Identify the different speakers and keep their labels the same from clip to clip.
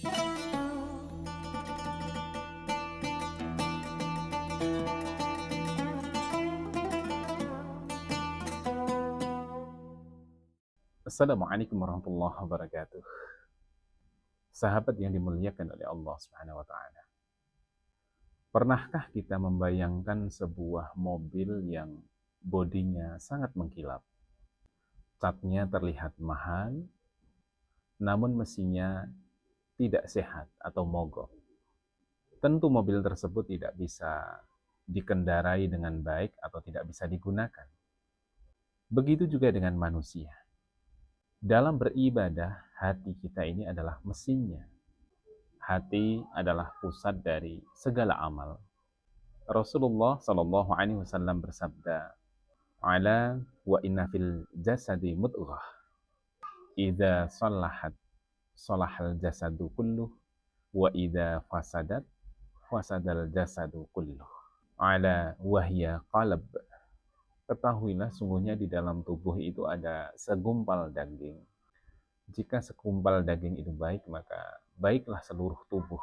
Speaker 1: Assalamualaikum warahmatullahi wabarakatuh. Sahabat yang dimuliakan oleh Allah Subhanahu wa taala. Pernahkah kita membayangkan sebuah mobil yang bodinya sangat mengkilap? Catnya terlihat mahal, namun mesinnya tidak sehat atau mogok. Tentu mobil tersebut tidak bisa dikendarai dengan baik atau tidak bisa digunakan. Begitu juga dengan manusia. Dalam beribadah, hati kita ini adalah mesinnya. Hati adalah pusat dari segala amal. Rasulullah Shallallahu Alaihi Wasallam bersabda, "Ala wa inna fil jasadi mudghah, idza salahat salahal jasadu kulluh, wa idza fasadat fasadal jasadu kulluh. Ala wahya qalb." Ketahuilah sungguhnya di dalam tubuh itu ada segumpal daging. Jika segumpal daging itu baik, maka baiklah seluruh tubuh.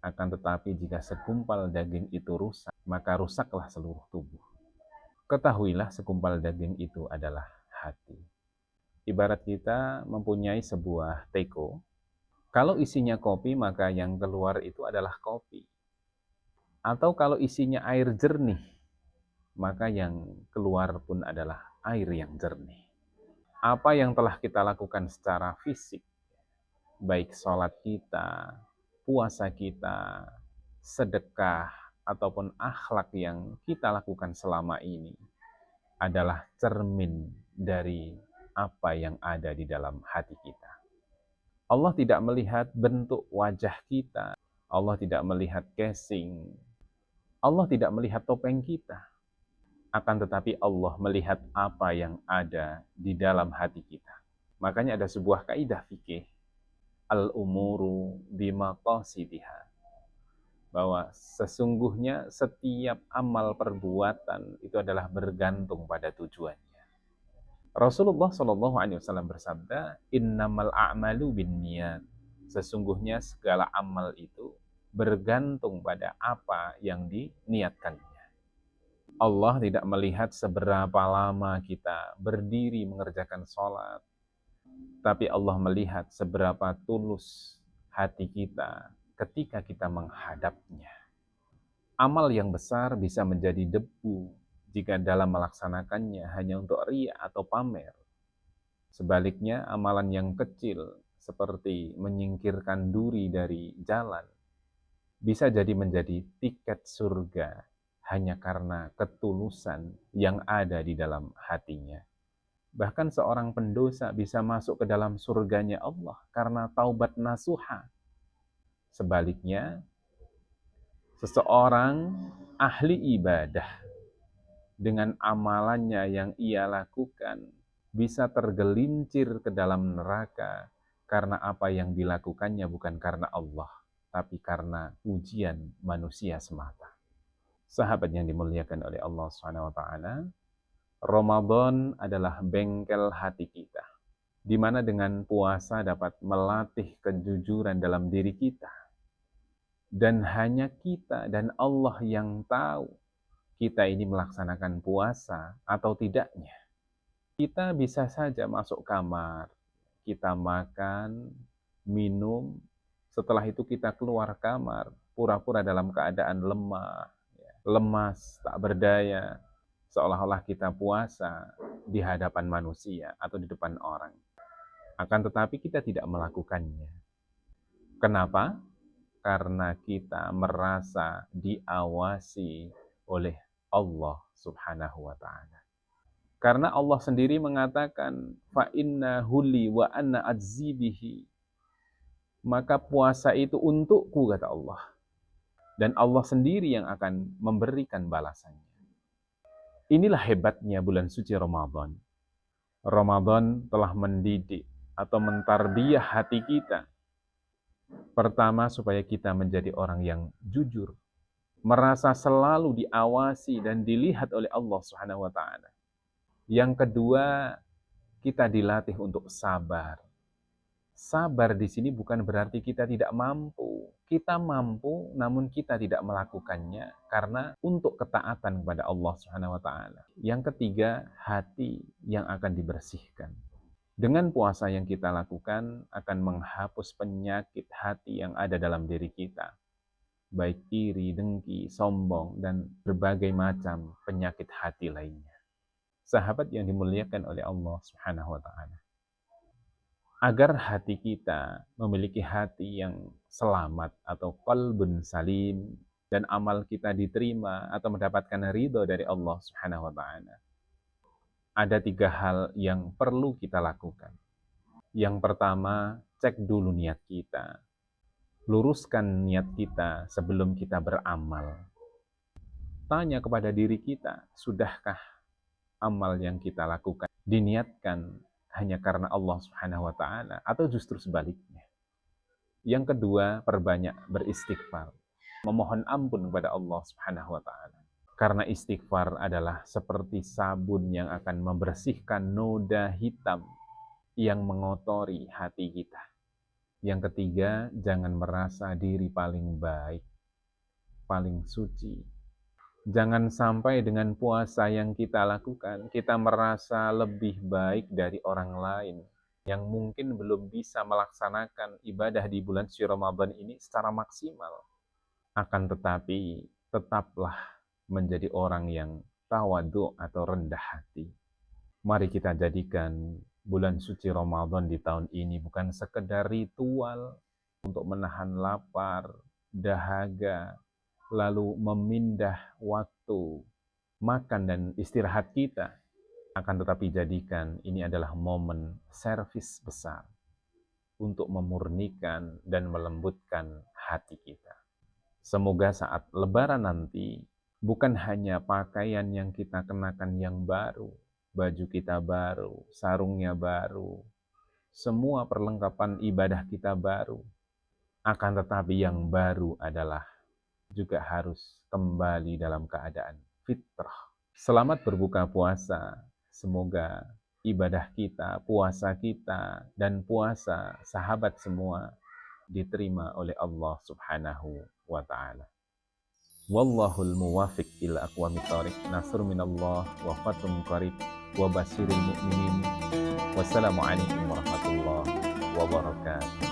Speaker 1: Akan tetapi jika segumpal daging itu rusak, maka rusaklah seluruh tubuh. Ketahuilah segumpal daging itu adalah hati. Ibarat kita mempunyai sebuah teko. Kalau isinya kopi, maka yang keluar itu adalah kopi. Atau kalau isinya air jernih, maka yang keluar pun adalah air yang jernih. Apa yang telah kita lakukan secara fisik, baik sholat kita, puasa kita, sedekah, ataupun akhlak yang kita lakukan selama ini adalah cermin dari apa yang ada di dalam hati kita. Allah tidak melihat bentuk wajah kita, Allah tidak melihat casing, Allah tidak melihat topeng kita. Akan tetapi Allah melihat apa yang ada di dalam hati kita. Makanya ada sebuah kaidah fikih, al-umuru bimaqasidiha, bahwa sesungguhnya setiap amal perbuatan itu adalah bergantung pada tujuannya. Rasulullah Shallallahu Alaihi Wasallam bersabda, "Innamal a'malu binniyat." Sesungguhnya segala amal itu bergantung pada apa yang diniatkannya. Allah tidak melihat seberapa lama kita berdiri mengerjakan sholat, tapi Allah melihat seberapa tulus hati kita ketika kita menghadapnya. Amal yang besar bisa menjadi debu jika dalam melaksanakannya hanya untuk riya atau pamer. Sebaliknya, amalan yang kecil seperti menyingkirkan duri dari jalan bisa jadi menjadi tiket surga hanya karena ketulusan yang ada di dalam hatinya. Bahkan seorang pendosa bisa masuk ke dalam surganya Allah karena taubat nasuha. Sebaliknya, seseorang ahli ibadah dengan amalannya yang ia lakukan bisa tergelincir ke dalam neraka karena apa yang dilakukannya bukan karena Allah, tapi karena ujian manusia semata. Sahabat yang dimuliakan oleh Allah Subhanahu wa taala, Ramadan adalah bengkel hati kita, di mana dengan puasa dapat melatih kejujuran dalam diri kita. Dan hanya kita dan Allah yang tahu kita ini melaksanakan puasa atau tidaknya. Kita bisa saja masuk kamar, kita makan, minum, setelah itu kita keluar kamar, pura-pura dalam keadaan lemah, lemas, tak berdaya, seolah-olah kita puasa di hadapan manusia atau di depan orang. Akan tetapi kita tidak melakukannya. Kenapa? Karena kita merasa diawasi oleh Allah Subhanahu wa ta'ala. Karena Allah sendiri mengatakan, fa innahu li wa ana ajzi bihi. Maka puasa itu untukku, kata Allah. Dan Allah sendiri yang akan memberikan balasannya. Inilah hebatnya bulan suci Ramadan. Ramadan telah mendidik atau mentarbiyah hati kita. Pertama, supaya kita menjadi orang yang jujur, merasa selalu diawasi dan dilihat oleh Allah Subhanahu wa taala. Yang kedua, kita dilatih untuk sabar. Sabar di sini bukan berarti kita tidak mampu. Kita mampu, namun kita tidak melakukannya karena untuk ketaatan kepada Allah Subhanahu wa taala. Yang ketiga, hati yang akan dibersihkan. Dengan puasa yang kita lakukan akan menghapus penyakit hati yang ada dalam diri kita, baik iri, dengki, sombong, dan berbagai macam penyakit hati lainnya. Sahabat yang dimuliakan oleh Allah Subhanahu wa taala. Agar hati kita memiliki hati yang selamat atau qalbun salim dan amal kita diterima atau mendapatkan ridho dari Allah Subhanahu wa taala. Ada 3 hal yang perlu kita lakukan. Yang pertama, cek dulu niat kita. Luruskan niat kita sebelum kita beramal. Tanya kepada diri kita, sudahkah amal yang kita lakukan diniatkan hanya karena Allah Subhanahu wa taala atau justru sebaliknya? Yang kedua, perbanyak beristighfar, memohon ampun kepada Allah Subhanahu wa taala. Karena istighfar adalah seperti sabun yang akan membersihkan noda hitam yang mengotori hati kita. Yang ketiga, jangan merasa diri paling baik, paling suci. Jangan sampai dengan puasa yang kita lakukan, kita merasa lebih baik dari orang lain yang mungkin belum bisa melaksanakan ibadah di bulan suci Ramadan ini secara maksimal. Akan tetapi, tetaplah menjadi orang yang tawadhu atau rendah hati. Mari kita jadikan bulan suci Ramadan di tahun ini bukan sekedar ritual untuk menahan lapar, dahaga, lalu memindah waktu makan dan istirahat kita. Akan tetapi jadikan ini adalah momen servis besar untuk memurnikan dan melembutkan hati kita. Semoga saat Lebaran nanti bukan hanya pakaian yang kita kenakan yang baru, baju kita baru, sarungnya baru, semua perlengkapan ibadah kita baru. Akan tetapi yang baru adalah juga harus kembali dalam keadaan fitrah. Selamat berbuka puasa. Semoga ibadah kita, puasa kita, dan puasa sahabat semua diterima oleh Allah Subhanahu wa ta'ala. Wallahul muwafiq ila aqwamit thoriq. Nasr minallah wa fathun qarib wa basyiril mu'minin. Wassalamualaikum warahmatullahi wabarakatuh.